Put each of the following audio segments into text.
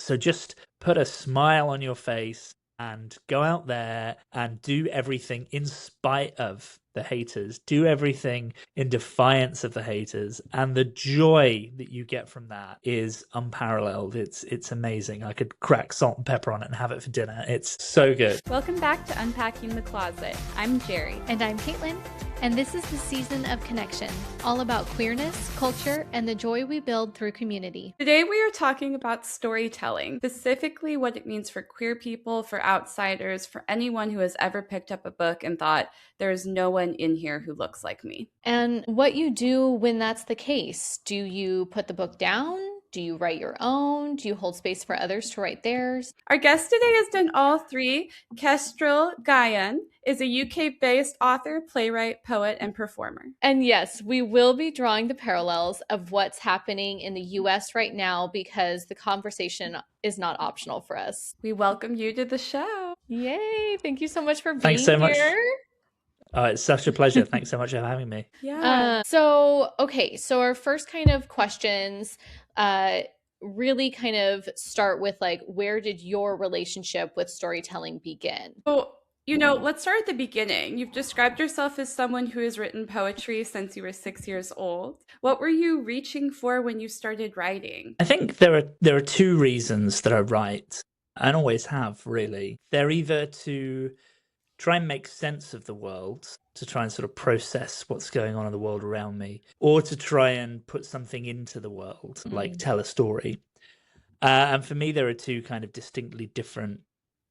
So just put a smile on your face and go out there and do everything in spite of the haters. Do everything in defiance of the haters. And the joy that you get from that is unparalleled. It's amazing. I could crack salt and pepper on it and have it for dinner. It's so good. Welcome back to Unpacking the Closet. I'm Geri. And I'm Caitlin. And this is the season of connection, all about queerness, culture, and the joy we build through community. Today we are talking about storytelling, specifically what it means for queer people, for outsiders, for anyone who has ever picked up a book and thought, there's no one in here who looks like me. And what you do when that's the case. Do you put the book down? Do you write your own? Do you hold space for others to write theirs? Our guest today has done all three. Kestral Gaian is a UK-based author, playwright, poet, and performer. And yes, we will be drawing the parallels of what's happening in the US right now because the conversation is not optional for us. We welcome you to the show. Yay! Thank you so much for being Thanks so much. here. It's such a pleasure. Thanks so much for having me. Yeah. So our first kind of questions really kind of start with like, where did your relationship with storytelling begin? So, let's start at the beginning. You've described yourself as someone who has written poetry since you were 6 years old. What were you reaching for when you started writing? I think there are two reasons that I write, and always have, really. They're either to try and make sense of the world, to try and sort of process what's going on in the world around me, or to try and put something into the world, like tell a story. And for me, there are two kind of distinctly different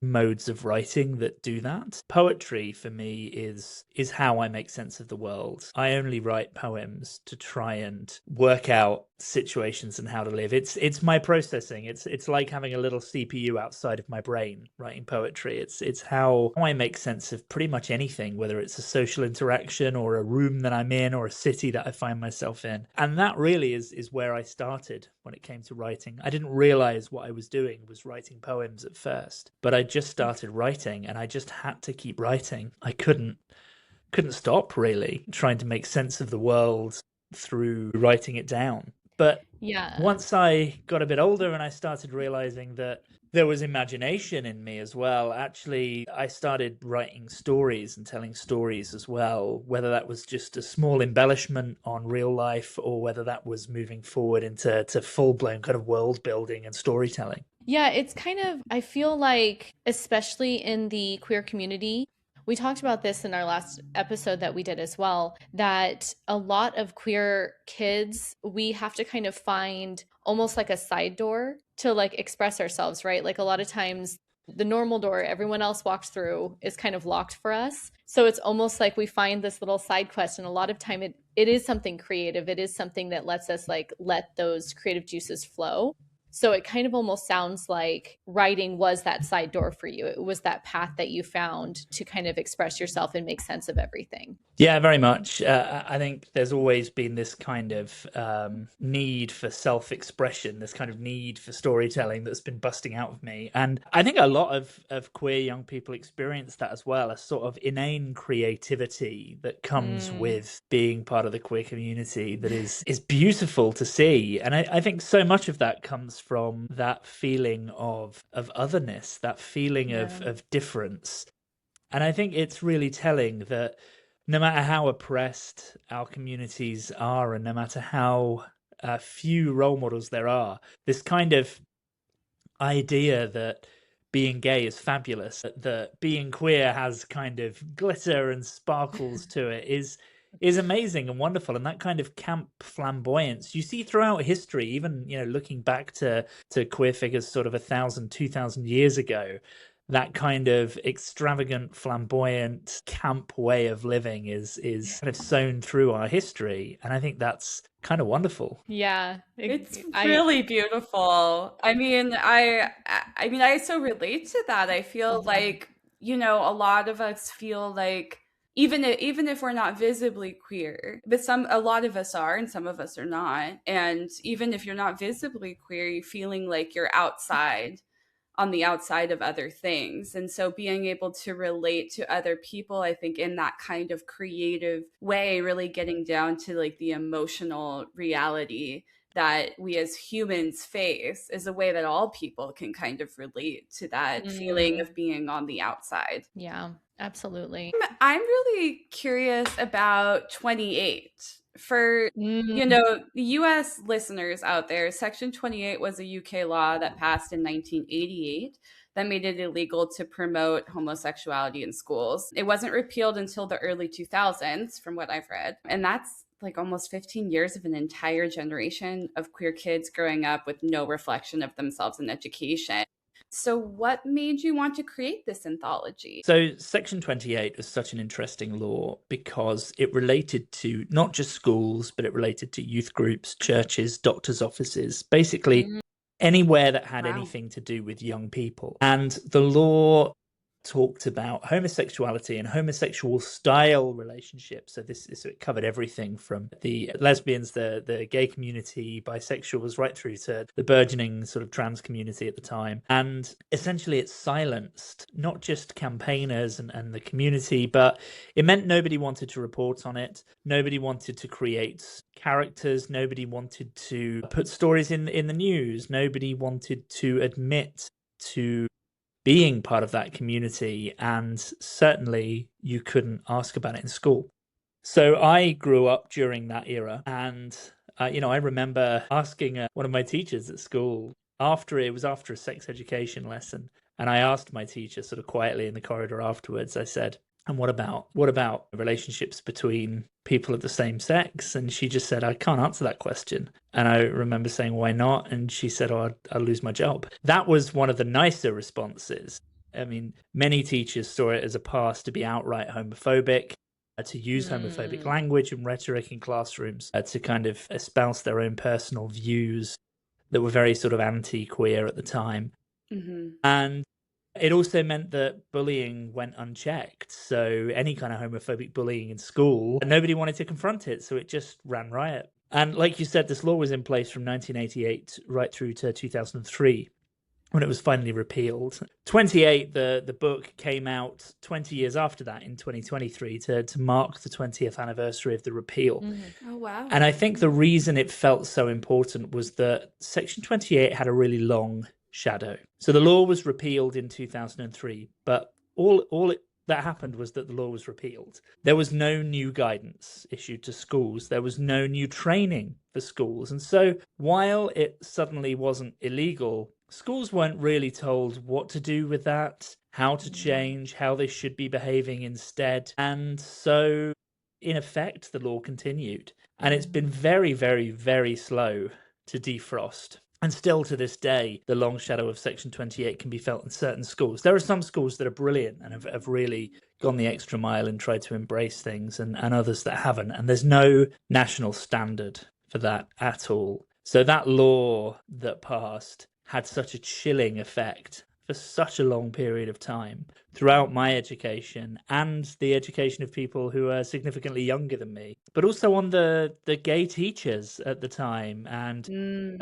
modes of writing that do that. Poetry for me is how I make sense of the world. I only write poems to try and work out situations and how to live. It's my processing. It's like having a little CPU outside of my brain writing poetry. It's how I make sense of pretty much anything, whether it's a social interaction or a room that I'm in or a city that I find myself in. And that really is where I started when it came to writing. I didn't realize what I was doing was writing poems at first, but I just started writing and I just had to keep writing. I couldn't stop, really, trying to make sense of the world through writing it down. But once I got a bit older and I started realizing that there was imagination in me as well, actually, I started writing stories and telling stories as well, whether that was just a small embellishment on real life or whether that was moving forward into full-blown kind of world building and storytelling. Yeah, it's kind of, I feel like, especially in the queer community, we talked about this in our last episode that we did as well, that a lot of queer kids, we have to kind of find almost like a side door to like express ourselves, right? Like a lot of times the normal door everyone else walks through is kind of locked for us. So it's almost like we find this little side quest, and a lot of time it is something creative. It is something that lets us like let those creative juices flow. So it kind of almost sounds like writing was that side door for you. It was that path that you found to kind of express yourself and make sense of everything. Yeah, very much. I think there's always been this kind of need for self-expression, this kind of need for storytelling that's been busting out of me. And I think a lot of queer young people experience that as well, a sort of inane creativity that comes with being part of the queer community that is beautiful to see. And I think so much of that comes from that feeling of otherness, that feeling of difference. And I think it's really telling that no matter how oppressed our communities are and no matter how few role models there are, this kind of idea that being gay is fabulous, that being queer has kind of glitter and sparkles to it is amazing and wonderful. And that kind of camp flamboyance you see throughout history, even looking back to queer figures sort of 1,000, 2,000 years ago. That kind of extravagant, flamboyant, camp way of living is kind of sewn through our history, and I think that's kind of wonderful. Yeah, it's really beautiful. I mean, I so relate to that. I feel like a lot of us feel like even if we're not visibly queer, but a lot of us are, and some of us are not. And even if you're not visibly queer, you're feeling like you're on the outside of other things. And so being able to relate to other people, I think in that kind of creative way, really getting down to like the emotional reality that we as humans face is a way that all people can kind of relate to that feeling of being on the outside. Yeah, absolutely. I'm really curious about 28. For the US listeners out there, Section 28 was a UK law that passed in 1988 that made it illegal to promote homosexuality in schools. It wasn't repealed until the early 2000s, from what I've read. And that's like almost 15 years of an entire generation of queer kids growing up with no reflection of themselves in education. So what made you want to create this anthology? So Section 28 was such an interesting law because it related to not just schools, but it related to youth groups, churches, doctors' offices, basically anywhere that had anything to do with young people. And the law talked about homosexuality and homosexual style relationships. So it covered everything from the lesbians, the gay community, bisexuals, right through to the burgeoning sort of trans community at the time. And essentially it silenced not just campaigners and the community, but it meant nobody wanted to report on it. Nobody wanted to create characters. Nobody wanted to put stories in the news. Nobody wanted to admit to being part of that community, and certainly you couldn't ask about it in school. So I grew up during that era, and I remember asking one of my teachers at school after a sex education lesson, and I asked my teacher sort of quietly in the corridor afterwards, I said, and what about relationships between people of the same sex? And she just said, I can't answer that question. And I remember saying, why not? And she said, oh, I'll lose my job. That was one of the nicer responses. I mean, many teachers saw it as a pass to be outright homophobic, to use homophobic language and rhetoric in classrooms, to kind of espouse their own personal views that were very sort of anti-queer at the time. And it also meant that bullying went unchecked. So any kind of homophobic bullying in school, nobody wanted to confront it. So it just ran riot. And like you said, this law was in place from 1988 right through to 2003 when it was finally repealed. 28, the book, came out 20 years after that in 2023 to mark the 20th anniversary of the repeal. Oh, wow. And I think the reason it felt so important was that Section 28 had a really long shadow. So the law was repealed in 2003, but all that happened was that the law was repealed. There was no new guidance issued to schools. There was no new training for schools. And so while it suddenly wasn't illegal, schools weren't really told what to do with that, how to change, how they should be behaving instead. And so in effect, the law continued. And it's been very, very, very slow to defrost. And still to this day, the long shadow of Section 28 can be felt in certain schools. There are some schools that are brilliant and have really gone the extra mile and tried to embrace things, and others that haven't. And there's no national standard for that at all. So that law that passed had such a chilling effect for such a long period of time throughout my education and the education of people who are significantly younger than me, but also on the gay teachers at the time and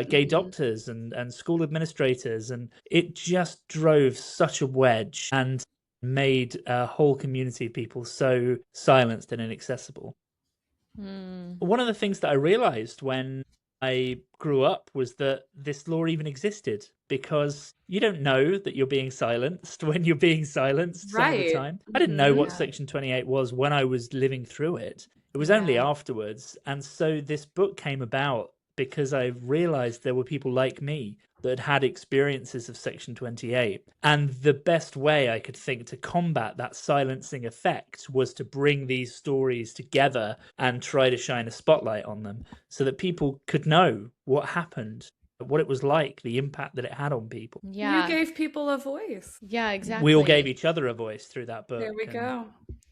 gay doctors and school administrators. And it just drove such a wedge and made a whole community of people so silenced and inaccessible. One of the things that I realized when I grew up was that this law even existed, because you don't know that you're being silenced when you're being silenced some of the time. I didn't know what Section 28 was when I was living through it. It was only afterwards. And so this book came about because I realized there were people like me that had experiences of Section 28. And the best way I could think to combat that silencing effect was to bring these stories together and try to shine a spotlight on them so that people could know what happened, what it was like, the impact that it had on people. Yeah. You gave people a voice. Yeah, exactly. We all gave each other a voice through that book. There we go.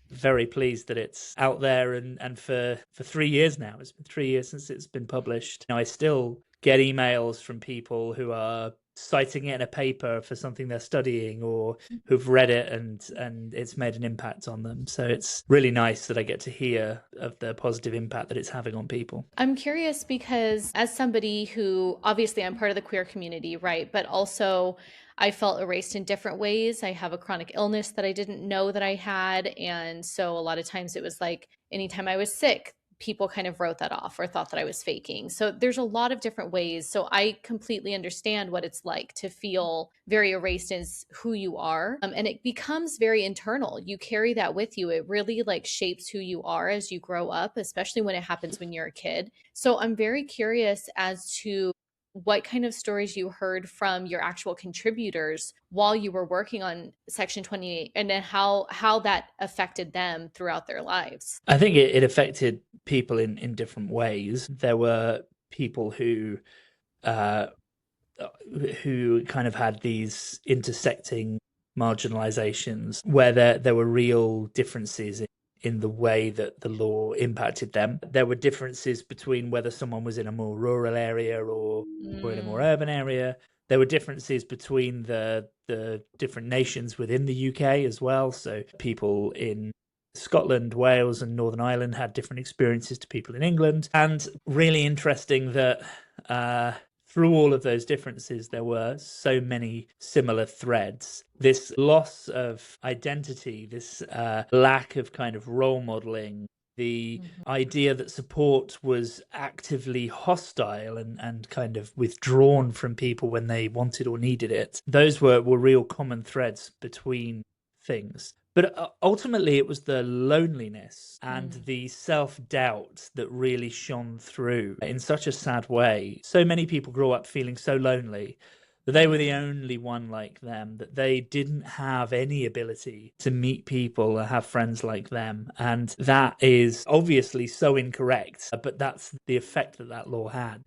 Very pleased that it's out there and for 3 years now. It's been 3 years since it's been published. I still get emails from people who are citing it in a paper for something they're studying or who've read it and it's made an impact on them. So it's really nice that I get to hear of the positive impact that it's having on people. I'm curious because as somebody who, obviously I'm part of the queer community, right? But also I felt erased in different ways. I have a chronic illness that I didn't know that I had. And so a lot of times it was like anytime I was sick, people kind of wrote that off or thought that I was faking. So there's a lot of different ways. So I completely understand what it's like to feel very erased as who you are. And it becomes very internal. You carry that with you. It really like shapes who you are as you grow up, especially when it happens when you're a kid. So I'm very curious as to what kind of stories you heard from your actual contributors while you were working on Section 28, and then how that affected them throughout their lives. I think it affected people in different ways. There were people who kind of had these intersecting marginalizations where there were real differences in the way that the law impacted them. There were differences between whether someone was in a more rural area or in a more urban area. There were differences between the different nations within the UK as well. So people in Scotland, Wales, and Northern Ireland had different experiences to people in England. And really interesting that through all of those differences, there were so many similar threads. This loss of identity, this lack of kind of role modeling, the idea that support was actively hostile and kind of withdrawn from people when they wanted or needed it. Those were real common threads between things. But ultimately, it was the loneliness and the self-doubt that really shone through in such a sad way. So many people grow up feeling so lonely that they were the only one like them, that they didn't have any ability to meet people or have friends like them. And that is obviously so incorrect, but that's the effect that law had.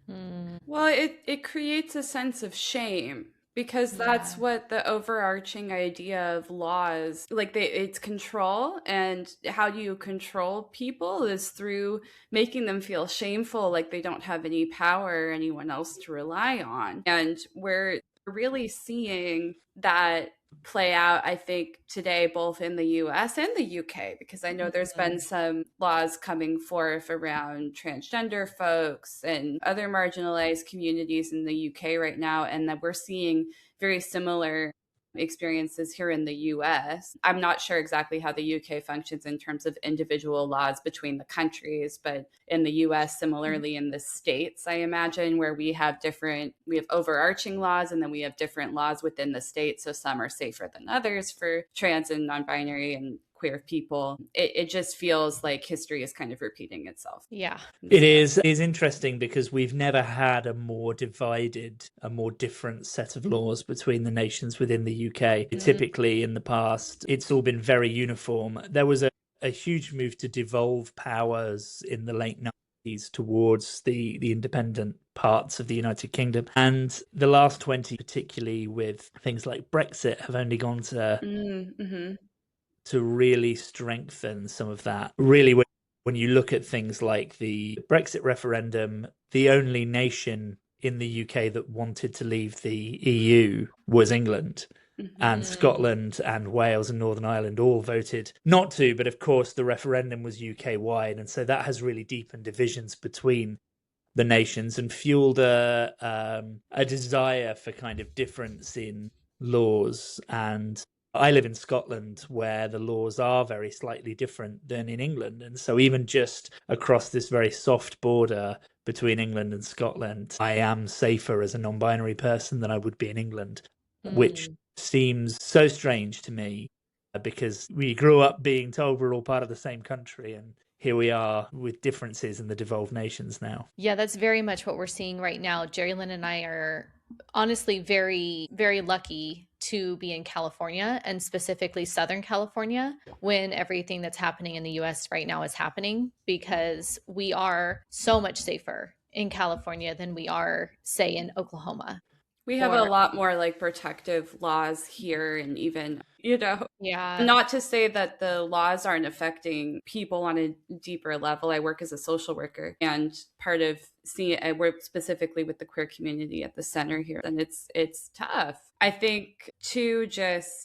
Well, it creates a sense of shame. Because that's what the overarching idea of laws, like it's control, and how do you control people is through making them feel shameful, like they don't have any power or anyone else to rely on. And we're really seeing that play out, I think, today, both in the US and the UK, because I know there's been some laws coming forth around transgender folks and other marginalized communities in the UK right now, and that we're seeing very similar experiences here in the US. I'm not sure exactly how the UK functions in terms of individual laws between the countries, but in the US, similarly in the states, I imagine, where we have overarching laws, and then we have different laws within the state. So some are safer than others for trans and non-binary and queer people. It just feels like history is kind of repeating itself. Yeah. It is interesting because we've never had a more divided, a more different set of laws between the nations within the UK. Typically in the past, it's all been very uniform. There was a huge move to devolve powers in the late 90s towards the independent parts of the United Kingdom. And the last 20, particularly with things like Brexit, have only gone to really strengthen some of that. Really, when you look at things like the Brexit referendum, the only nation in the UK that wanted to leave the EU was England. And Scotland and Wales and Northern Ireland all voted not to, but of course the referendum was UK-wide, and so that has really deepened divisions between the nations and fueled a desire for kind of difference in laws. And I live in Scotland, where the laws are very slightly different than in England. And so even just across this very soft border between England and Scotland, I am safer as a non-binary person than I would be in England, which seems so strange to me because we grew up being told we're all part of the same country, and here we are with differences in the devolved nations now. Yeah, that's very much what we're seeing right now. Geri Lynn and I are honestly very, very lucky to be in California, and specifically Southern California, when everything that's happening in the US right now is happening, because we are so much safer in California than we are, say, in Oklahoma. We have a lot more like protective laws here, and even, not to say that the laws aren't affecting people on a deeper level. I work as a social worker, and part of I work specifically with the queer community at the center here, and it's tough. I think too,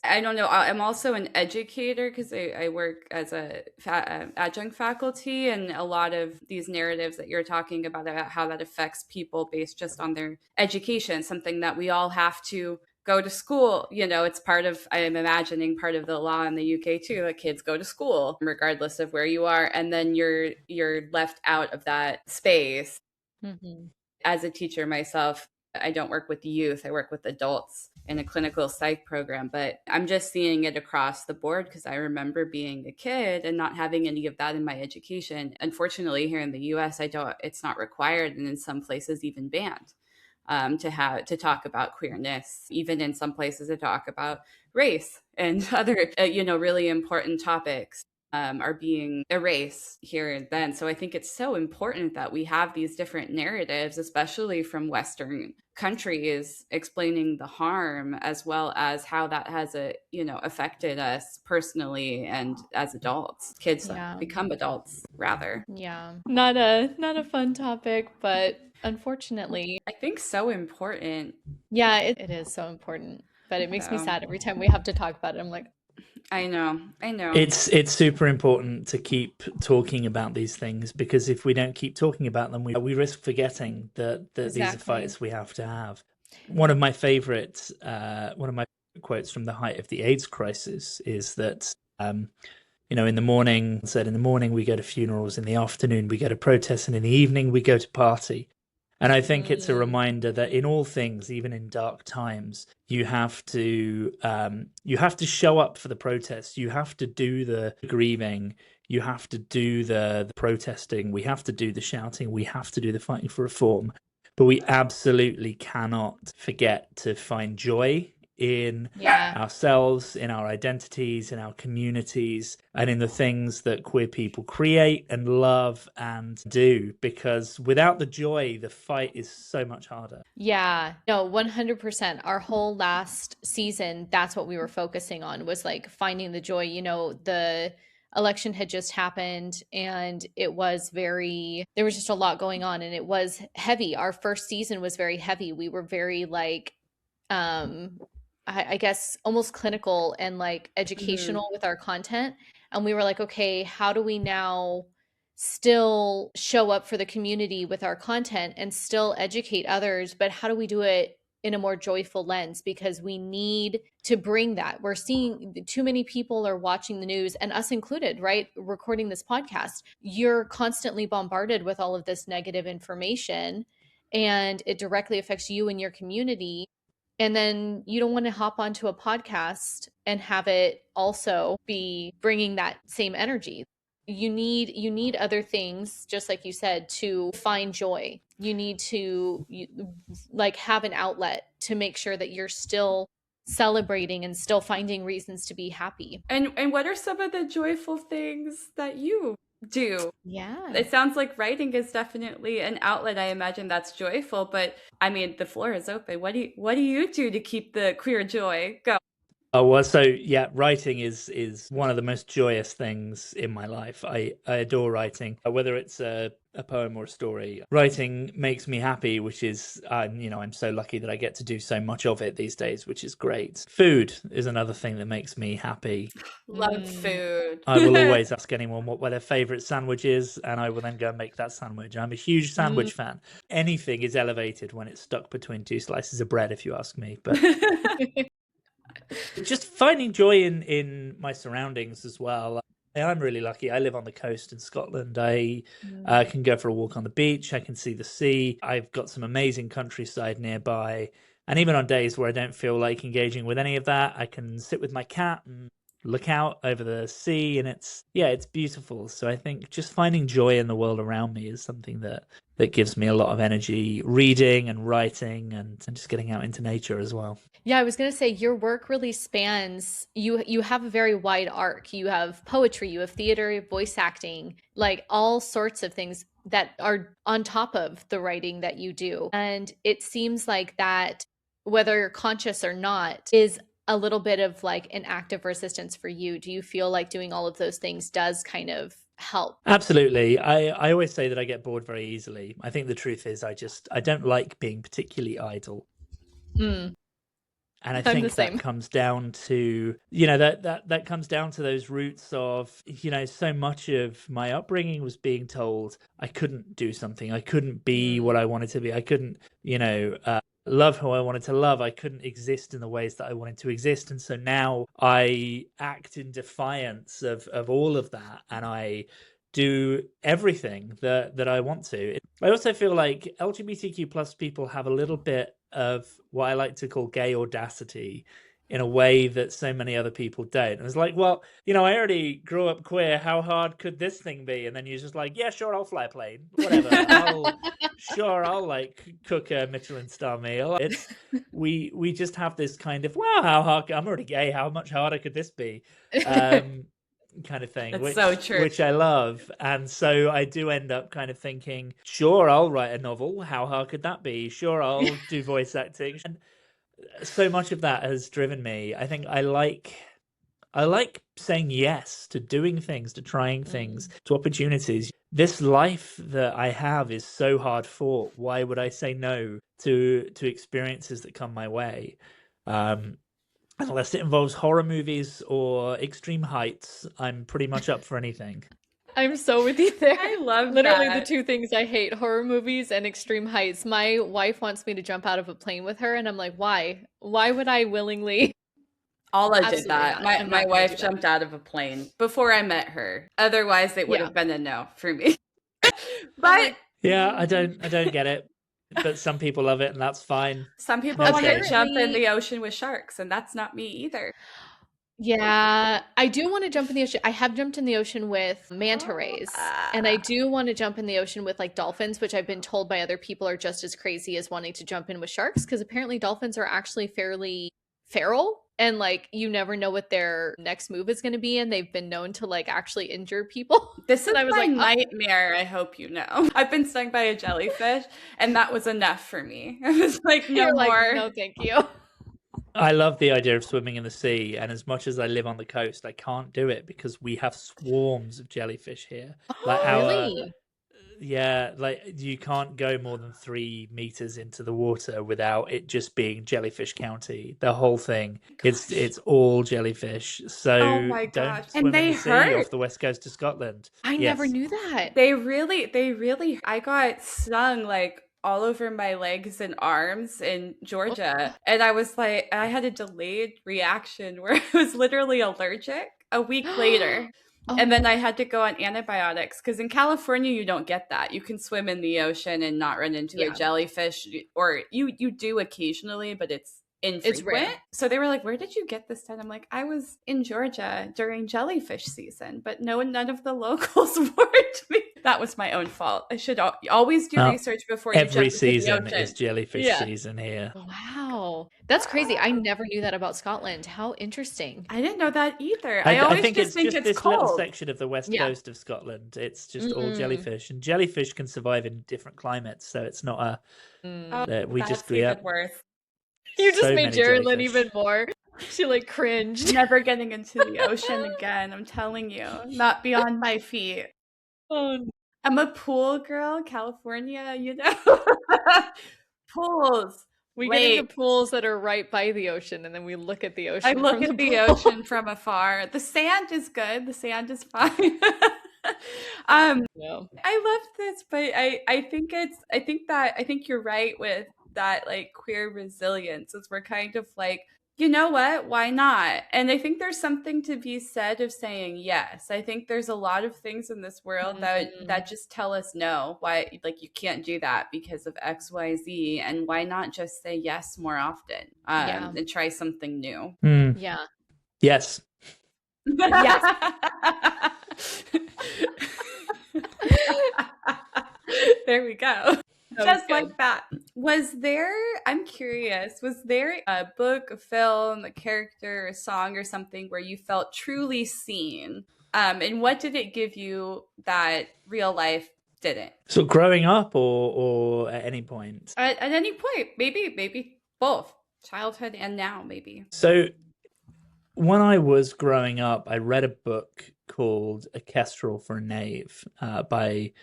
I don't know, I'm also an educator because I work as a adjunct faculty, and a lot of these narratives that you're talking about how that affects people based just on their education, something that we all have to go to school. It's part of, I am imagining, part of the law in the UK too, that kids go to school regardless of where you are, and then you're left out of that space. Mm-hmm. As a teacher myself, I don't work with youth, I work with adults in a clinical psych program, but I'm just seeing it across the board because I remember being a kid and not having any of that in my education. Unfortunately, here in the US, it's not required, and in some places even banned, to talk about queerness, even in some places to talk about race and other really important topics. Are being erased here and then. So I think it's so important that we have these different narratives, especially from Western countries, explaining the harm as well as how that has affected us personally and as adults, kids that become adults rather. Yeah, not a fun topic, but unfortunately, I think so important. Yeah, it is so important, but it makes me sad every time we have to talk about it. I'm like, I know. It's super important to keep talking about these things, because if we don't keep talking about them, we risk forgetting that these are fights we have to have. One of my favorite quotes from the height of the AIDS crisis is that in the morning we go to funerals, in the afternoon we go to protests, and in the evening we go to party. And I think it's a reminder that in all things, even in dark times, you have to show up for the protests. You have to do the grieving. You have to do the protesting. We have to do the shouting. We have to do the fighting for reform. But we absolutely cannot forget to find joy in ourselves, in our identities, in our communities, and in the things that queer people create and love and do, because without the joy, the fight is so much harder. Yeah, no, 100%. Our whole last season, that's what we were focusing on, was like finding the joy. The election had just happened, and there was just a lot going on, and it was heavy. Our first season was very heavy. We were very I guess almost clinical and like educational with our content. And we were like, okay, how do we now still show up for the community with our content and still educate others? But how do we do it in a more joyful lens? Because we need to bring that. We're seeing too many people are watching the news, and us included, right? Recording this podcast. You're constantly bombarded with all of this negative information, and it directly affects you and your community. And then you don't want to hop onto a podcast and have it also be bringing that same energy. You need other things, just like you said, to find joy. You need to have an outlet to make sure that you're still celebrating and still finding reasons to be happy. And what are some of the joyful things that you do? Yeah, it sounds like writing is definitely an outlet. I imagine that's joyful, but I mean, the floor is open. What do you do to keep the queer joy going? Oh, well, so yeah, writing is one of the most joyous things in my life. I adore writing, whether it's a poem or a story. Writing makes me happy, which is, I'm so lucky that I get to do so much of it these days, which is great. Food is another thing that makes me happy. Love food. I will always ask anyone what their favorite sandwich is, and I will then go and make that sandwich. I'm a huge sandwich fan. Anything is elevated when it's stuck between two slices of bread, if you ask me. But just finding joy in my surroundings as well. I'm really lucky. I live on the coast in Scotland. I can go for a walk on the beach. I can see the sea. I've got some amazing countryside nearby. And even on days where I don't feel like engaging with any of that, I can sit with my cat and look out over the sea, and it's beautiful. So I think just finding joy in the world around me is something that gives me a lot of energy. Reading and writing and just getting out into nature as well. Yeah, I was going to say your work really spans, you have a very wide arc. You have poetry, you have theater, voice acting, like all sorts of things that are on top of the writing that you do. And it seems like that, whether you're conscious or not, is a little bit of like an act of resistance for you. Do you feel like doing all of those things does kind of help? Absolutely. I always say that I get bored very easily. I think the truth is I don't like being particularly idle. And I think that comes down to, that comes down to those roots of, so much of my upbringing was being told I couldn't do something. I couldn't be what I wanted to be. I couldn't, love who I wanted to love. I couldn't exist in the ways that I wanted to exist. And so now I act in defiance of all of that, and I do everything that I want to. I also feel like LGBTQ plus people have a little bit of what I like to call gay audacity in a way that so many other people don't. And it's like, well, I already grew up queer. How hard could this thing be? And then you're just like, yeah, sure, I'll fly a plane. Whatever. I'll like cook a Michelin star meal. We just have this kind of, wow, how hard, I'm already gay. How much harder could this be? Kind of thing. That's so true. Which I love. And so I do end up kind of thinking, sure, I'll write a novel. How hard could that be? Sure, I'll do voice acting. And so much of that has driven me. I think I like saying yes to doing things, to trying things, to opportunities. This life that I have is so hard fought. Why would I say no to experiences that come my way? Unless it involves horror movies or extreme heights, I'm pretty much up for anything. I'm so with you there. I love literally that. The two things I hate: horror movies and extreme heights. My wife wants me to jump out of a plane with her, and I'm like, why? Why would I willingly? Alla did Absolutely that. not. My wife jumped out of a plane before I met her. Otherwise, it would have been a no for me. But yeah, I don't get it. But some people love it, and that's fine. Some people want to jump in the ocean with sharks, and that's not me either. Yeah, I do want to jump in the ocean. I have jumped in the ocean with manta rays, and I do want to jump in the ocean with like dolphins, which I've been told by other people are just as crazy as wanting to jump in with sharks, because apparently dolphins are actually fairly feral, and like you never know what their next move is going to be, and they've been known to like actually injure people. This is my nightmare, I hope you know. I've been stung by a jellyfish, and that was enough for me. I was like, no more. No, thank you. I love the idea of swimming in the sea, and as much as I live on the coast, I can't do it because we have swarms of jellyfish here. Really? Yeah, like you can't go more than 3 meters into the water without it just being jellyfish county. The whole thing, it's all jellyfish. So don't swim in the sea off the west coast of Scotland. I never knew that. They really. I got stung like all over my legs and arms in Georgia, and I was like, I had a delayed reaction where I was literally allergic a week later. And then I had to go on antibiotics because in California, you don't get that. You can swim in the ocean and not run into a jellyfish, or you do occasionally, but it's infrequent. So they were like, where did you get this done? I'm like, I was in Georgia during jellyfish season, but none of the locals warned me. That was my own fault. I should always do research before you jump into the ocean. Every season is jellyfish season here. Wow. That's crazy. I never knew that about Scotland. How interesting. I didn't know that either. I always think it's this cold. Little section of the west coast of Scotland. It's just all jellyfish, and jellyfish can survive in different climates, so it's not we just worth. You just made Geraldine even more. She like cringed. Never getting into the ocean again. I'm telling you, not beyond my feet. Oh, I'm a pool girl, California. You know, pools. We get into pools that are right by the ocean, and then we look at the ocean. I look at the ocean from afar. The sand is good. The sand is fine. I love this, but I think you're right with that, like queer resilience, is we're kind of like, you know what, why not? And I think there's something to be said of saying yes. I think there's a lot of things in this world that just tell us no, why, like, you can't do that because of XYZ, and why not just say yes more often and try something new. Yeah. Yes. Yes. There we go. Just like that. I'm curious, was there a book, a film, a character, a song, or something where you felt truly seen? And what did it give you that real life didn't? So growing up or at any point? At any point. Maybe both. Childhood and now, maybe. So when I was growing up, I read a book called A Kestral for a Knave by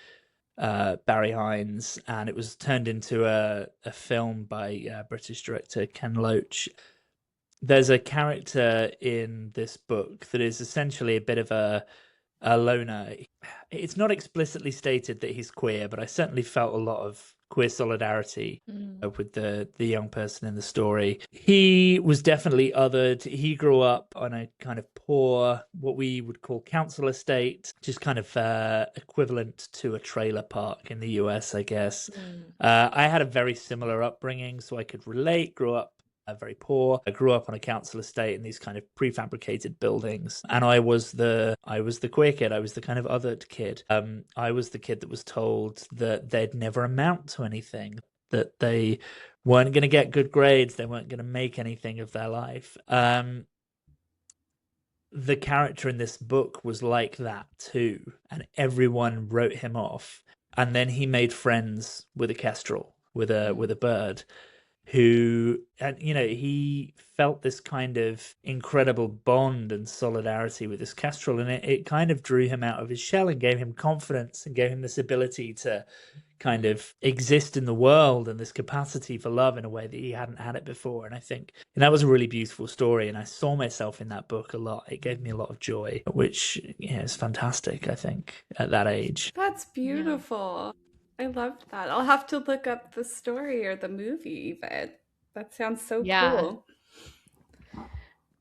Barry Hines, and it was turned into a film by British director Ken Loach. There's a character in this book that is essentially a bit of a loner. It's not explicitly stated that he's queer, but I certainly felt a lot of queer solidarity with the young person in the story. He was definitely othered. He grew up on a kind of poor, what we would call council estate, just kind of equivalent to a trailer park in the US, I guess. I had a very similar upbringing, so I could relate. Grew up very poor. I grew up on a council estate in these kind of prefabricated buildings, and I was the queer kid. I was the kind of othered kid. I was the kid that was told that they'd never amount to anything, that they weren't going to get good grades, they weren't going to make anything of their life. The character in this book was like that too, and everyone wrote him off. And then he made friends with a kestrel, with a bird, who, and he felt this kind of incredible bond and solidarity with this kestrel, and it kind of drew him out of his shell and gave him confidence and gave him this ability to kind of exist in the world and this capacity for love in a way that he hadn't had it before. And I think that was a really beautiful story, and I saw myself in that book a lot. It gave me a lot of joy, which is fantastic, I think, at that age. That's beautiful. I loved that. I'll have to look up the story or the movie even. That sounds so cool.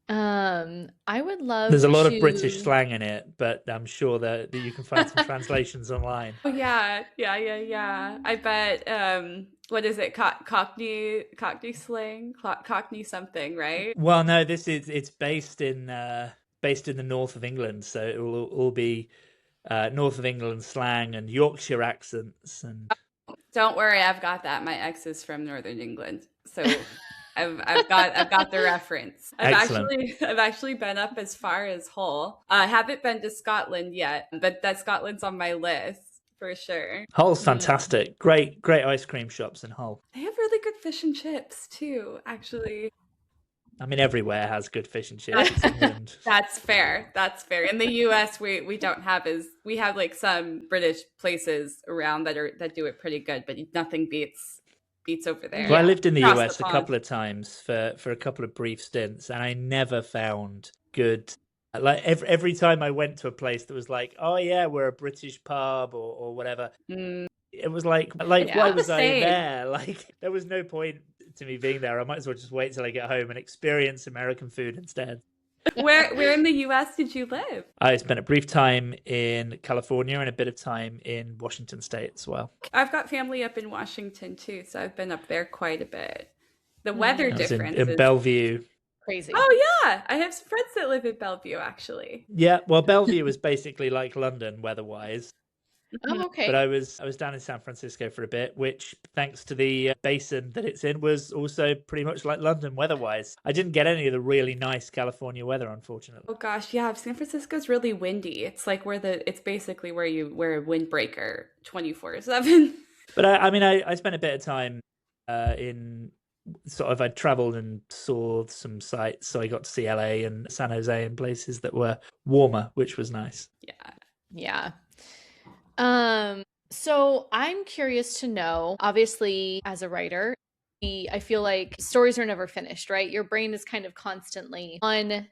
I would love There's a lot of British slang in it, but I'm sure that you can find some translations online. Oh yeah. I bet what is it? Cockney slang? Cockney something, right? Well, no, it's based in the north of England, so it will all be north of England slang and Yorkshire accents. And don't worry, I've got that. My ex is from Northern England, so I've got the reference. I've actually been up as far as Hull. I haven't been to Scotland yet, but that Scotland's on my list for sure. Hull's fantastic. Great ice cream shops in Hull. They have really good fish and chips too, actually. I mean, everywhere has good fish and chips. That's fair. In the US, we don't have we have like some British places around that do it pretty good, but nothing beats over there. Well, I lived in the US a couple of times for a couple of brief stints, and I never found good. Like every time I went to a place that was like, oh yeah, we're a British pub or whatever. It was like why was I there? Like there was no point to me being there. I might as well just wait till I get home and experience American food instead. Where in the US did you live? I spent a brief time in California and a bit of time in Washington State as well. I've got family up in Washington too, so I've been up there quite a bit. The weather difference in Bellevue. Crazy. Oh yeah, I have some friends that live in Bellevue actually. Yeah, well, Bellevue was basically like London weather-wise. Oh, okay. But I was down in San Francisco for a bit, which, thanks to the basin that it's in, was also pretty much like London weather-wise. I didn't get any of the really nice California weather, unfortunately. Oh gosh, yeah, San Francisco's really windy. It's like it's basically where you wear a windbreaker 24/7. But I spent a bit of time in sort of, I traveled and saw some sites, so I got to see LA and San Jose and places that were warmer, which was nice. Yeah. So I'm curious to know, obviously, as a writer, I feel like stories are never finished, right? Your brain is kind of constantly on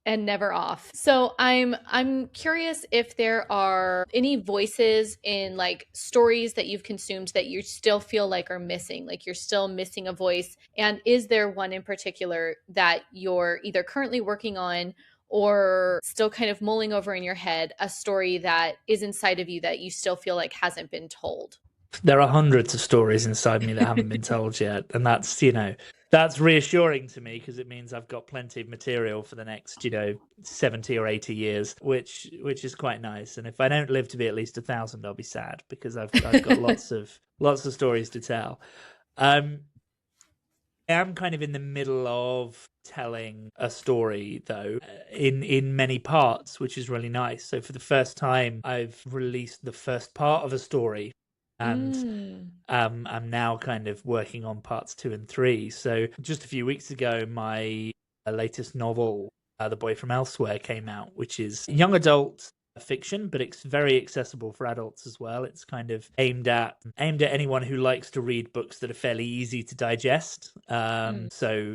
and never off. So I'm curious if there are any voices in like stories that you've consumed that you still feel like are missing, like you're still missing a voice. And is there one in particular that you're either currently working on or still kind of mulling over in your head, a story that is inside of you that you still feel like hasn't been told? There are hundreds of stories inside me that haven't been told yet. And that's reassuring to me, because it means I've got plenty of material for the next, 70 or 80 years, which is quite nice. And if I don't live to be at least 1,000, I'll be sad, because I've got lots of stories to tell. I am kind of in the middle of telling a story, though, in many parts, which is really nice. So for the first time, I've released the first part of a story, and I'm now kind of working on parts 2 and 3. So just a few weeks ago, my latest novel, The Boy from Elsewhere, came out, which is young adult fiction, but it's very accessible for adults as well. It's kind of aimed at anyone who likes to read books that are fairly easy to digest. So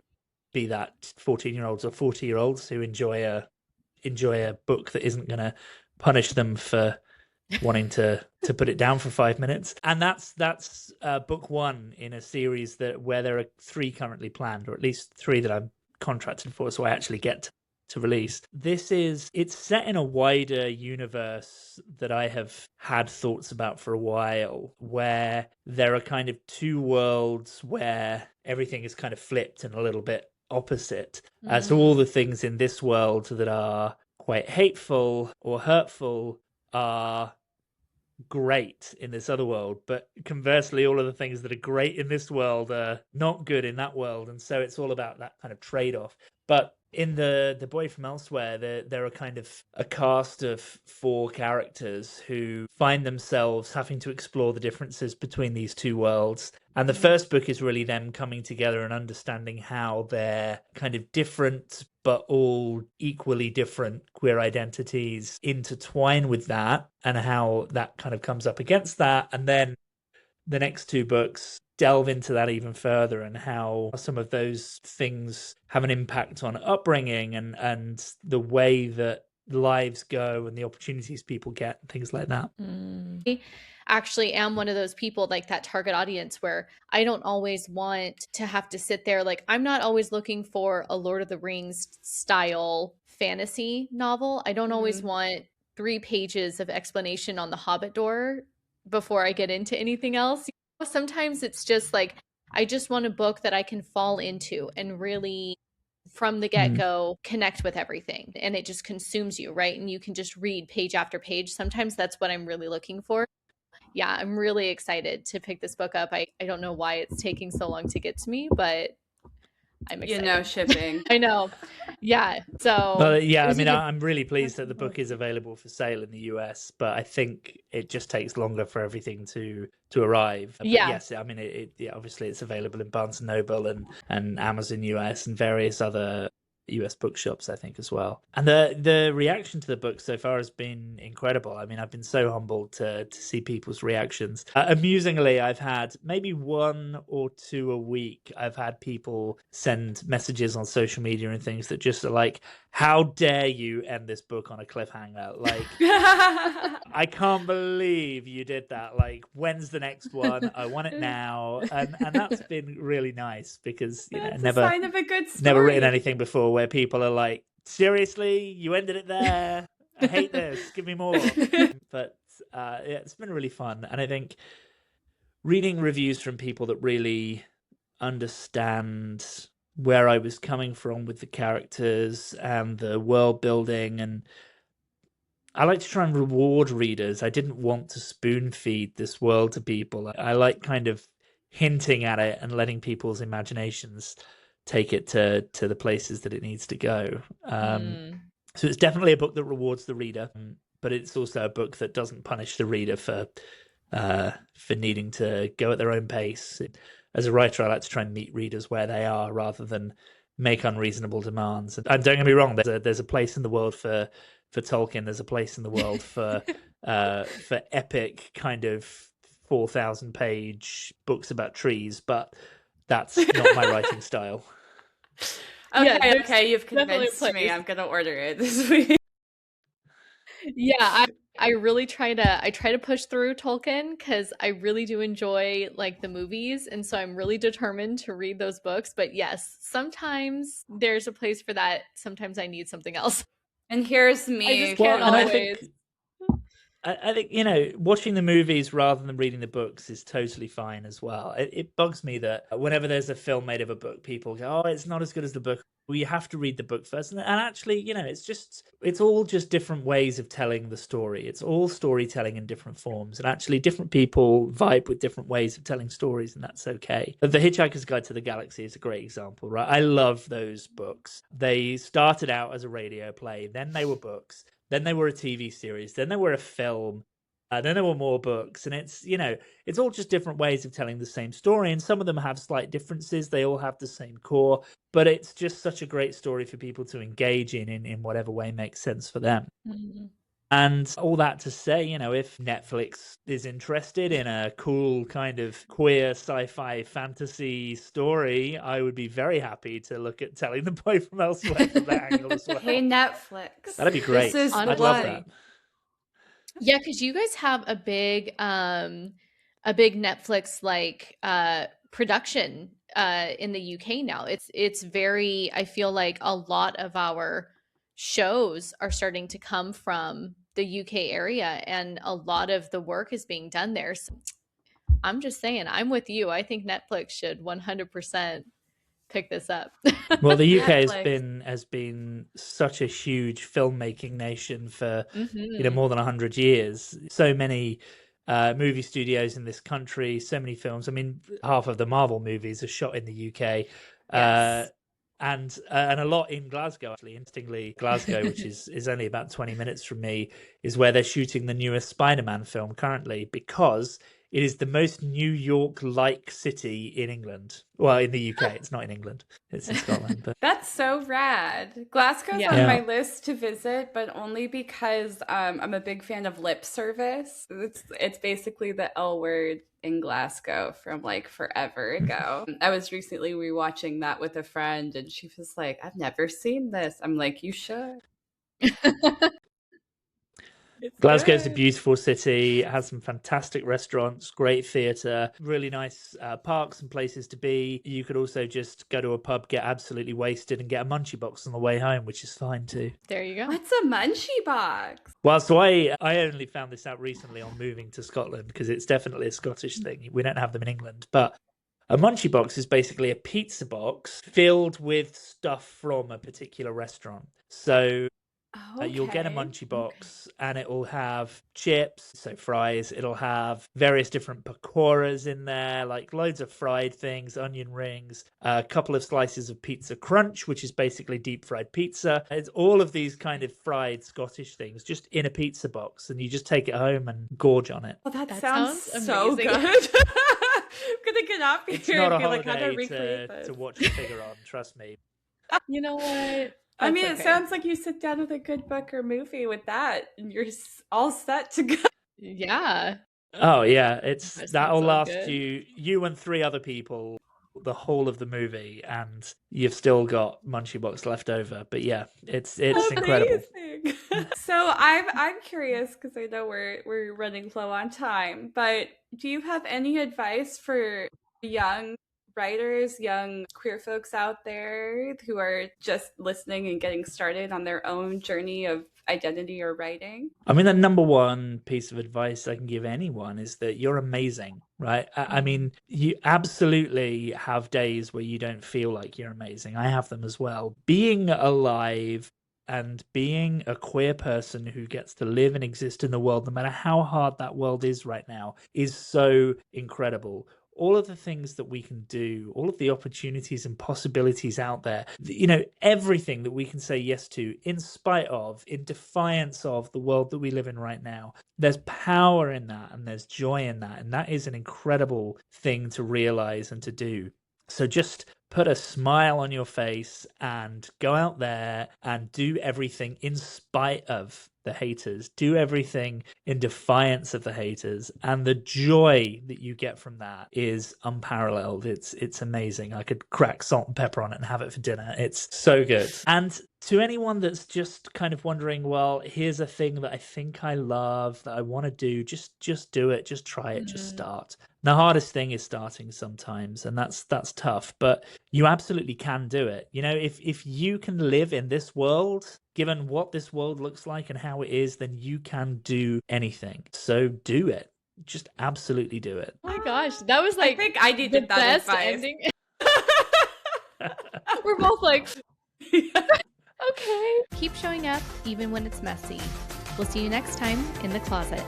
be that 14-year-olds or 40-year-olds who enjoy a book that isn't going to punish them for wanting to put it down for 5 minutes. And that's book one in a series where there are 3 currently planned, or at least 3 that I'm contracted for, so I actually get to release. It's set in a wider universe that I have had thoughts about for a while, where there are kind of 2 worlds where everything is kind of flipped and a little bit opposite. So all the things in this world that are quite hateful or hurtful are great in this other world, but conversely all of the things that are great in this world are not good in that world. And so it's all about that kind of trade-off. But in the Boy from Elsewhere, there are kind of a cast of 4 characters who find themselves having to explore the differences between these 2 worlds. And the first book is really them coming together and understanding how their kind of different but all equally different queer identities intertwine with that, and how that kind of comes up against that. And then the next 2 books delve into that even further, and how some of those things have an impact on upbringing and the way that lives go and the opportunities people get, things like that. I actually am one of those people, like that target audience, where I don't always want to have to sit there. Like, I'm not always looking for a Lord of the Rings style fantasy novel. I don't always want 3 pages of explanation on the Hobbit door before I get into anything else. Sometimes it's just like, I just want a book that I can fall into and really, from the get-go, connect with everything, and it just consumes you, right? And you can just read page after page. Sometimes that's what I'm really looking for. Yeah, I'm really excited to pick this book up. I don't know why it's taking so long to get to me, but I'm excited. Shipping. I know. Yeah. So well, yeah, I mean, I'm really pleased that the book is available for sale in the US, but I think it just takes longer for everything to arrive. But yes, I mean, obviously it's available in Barnes & Noble and Amazon US and various other US bookshops, I think, as well. And the reaction to the book so far has been incredible. I mean, I've been so humbled to see people's reactions. Amusingly, I've had maybe 1 or 2 a week. I've had people send messages on social media and things that just are like, how dare you end this book on a cliffhanger? Like, I can't believe you did that. Like, when's the next one? I want it now. And that's been really nice, because That's never a sign of a good story. Never written anything before where people are like, seriously, you ended it there? I hate this. Give me more. But yeah, it's been really fun. And I think reading reviews from people that really understand where I was coming from with the characters and the world building, and I like to try and reward readers. I didn't want to spoon feed this world to people. I like kind of hinting at it and letting people's imaginations take it to the places that it needs to go. So it's definitely a book that rewards the reader, but it's also a book that doesn't punish the reader for needing to go at their own pace. As a writer, I like to try and meet readers where they are rather than make unreasonable demands. And don't get me wrong, there's a place in the world for Tolkien. There's a place in the world for epic kind of 4,000-page books about trees, but that's not my writing style. Okay, you've convinced me. I'm gonna order it this week. Yeah, I really try to push through Tolkien, because I really do enjoy like the movies, and so I'm really determined to read those books. But yes, sometimes there's a place for that. Sometimes I need something else. And here's me. I just can't always. I think, watching the movies rather than reading the books is totally fine as well. It bugs me that whenever there's a film made of a book, people go, oh, it's not as good as the book. Well, you have to read the book first. And actually, it's all just different ways of telling the story. It's all storytelling in different forms. And actually, different people vibe with different ways of telling stories, and that's okay. The Hitchhiker's Guide to the Galaxy is a great example, right? I love those books. They started out as a radio play, then they were books. Then they were a TV series. Then they were a film. Then there were more books. And it's all just different ways of telling the same story. And some of them have slight differences. They all have the same core. But it's just such a great story for people to engage in whatever way makes sense for them. Mm-hmm. And all that to say, if Netflix is interested in a cool kind of queer sci-fi fantasy story, I would be very happy to look at telling the Boy from Elsewhere from that angle as well. Hey, Netflix. That'd be great. I'd love that. Yeah, because you guys have a big Netflix like production in the UK now. It's very, I feel like a lot of our shows are starting to come from the UK area, and a lot of the work is being done there. So I'm just saying, I'm with you. I think Netflix should 100% pick this up. Well, the UK Netflix. has been such a huge filmmaking nation for Mhm. more than 100 years. So many movie studios in this country, so many films. I mean, half of the Marvel movies are shot in the UK, Yes. and a lot in Glasgow. Actually, interestingly, Glasgow, which is only about 20 minutes from me, is where they're shooting the newest Spider-Man film currently, because it is the most New York-like city in England. Well, in the UK, it's not in England; it's in Scotland. But That's so rad. Glasgow's Yeah. on my yeah, list to visit, but only because I'm a big fan of lip service. It's basically the L word in Glasgow from like forever ago. I was recently rewatching that with a friend, and she was like, "I've never seen this." I'm like, "You should. It's Glasgow's a good." beautiful city. It has some fantastic restaurants, great theatre, really nice parks and places to be. You could also just go to a pub, get absolutely wasted, and get a munchie box on the way home, which is fine too. There you go. What's a munchie box? Well, so I only found this out recently on moving to Scotland, because it's definitely a Scottish thing. We don't have them in England, but a munchie box is basically a pizza box filled with stuff from a particular restaurant. So you'll get a Okay. munchie box and it will have chips, so fries. It'll have various different pakoras in there, like loads of fried things, onion rings, a couple of slices of pizza crunch, which is basically deep fried pizza. It's all of these kind of fried Scottish things just in a pizza box, and you just take it home and gorge on it. Well, that That sounds sounds so amazing. good. I'm gonna get off It's here not a and be like, how do I holiday recreate to this? watch a figure on, trust me. You know what? I That's mean, it okay. sounds like you sit down with a good book or movie with that, and you're all set to go. Yeah. Oh yeah, That sounds that'll so last good. you and three other people the whole of the movie, and you've still got munchie box left over. But yeah, it's incredible. Amazing. So I'm curious because I know we're running low on time, but do you have any advice for young writers, young queer folks out there who are just listening and getting started on their own journey of identity or writing? I mean, the number one piece of advice I can give anyone is that you're amazing, right? I mean, you absolutely have days where you don't feel like you're amazing. I have them as well. Being alive and being a queer person who gets to live and exist in the world, no matter how hard that world is right now, is so incredible. All of the things that we can do, all of the opportunities and possibilities out there, everything that we can say yes to in spite of, in defiance of the world that we live in right now. There's power in that and there's joy in that. And that is an incredible thing to realize and to do. So just put a smile on your face and go out there and do everything in spite of the haters. Do everything in defiance of the haters, and the joy that you get from that is unparalleled. It's amazing. I could crack salt and pepper on it and have it for dinner. It's so good. And to anyone that's just kind of wondering, well, here's a thing that I think I love that I want to do, just do it, just try it, just start. The hardest thing is starting sometimes, and that's tough, but you absolutely can do it. If you can live in this world, given what this world looks like and how it is, then you can do anything. So do it. Just absolutely do it. Oh my gosh, that was I like think I the needed that best advice. ending. We're both like, okay. Keep showing up even when it's messy. We'll see you next time in the closet.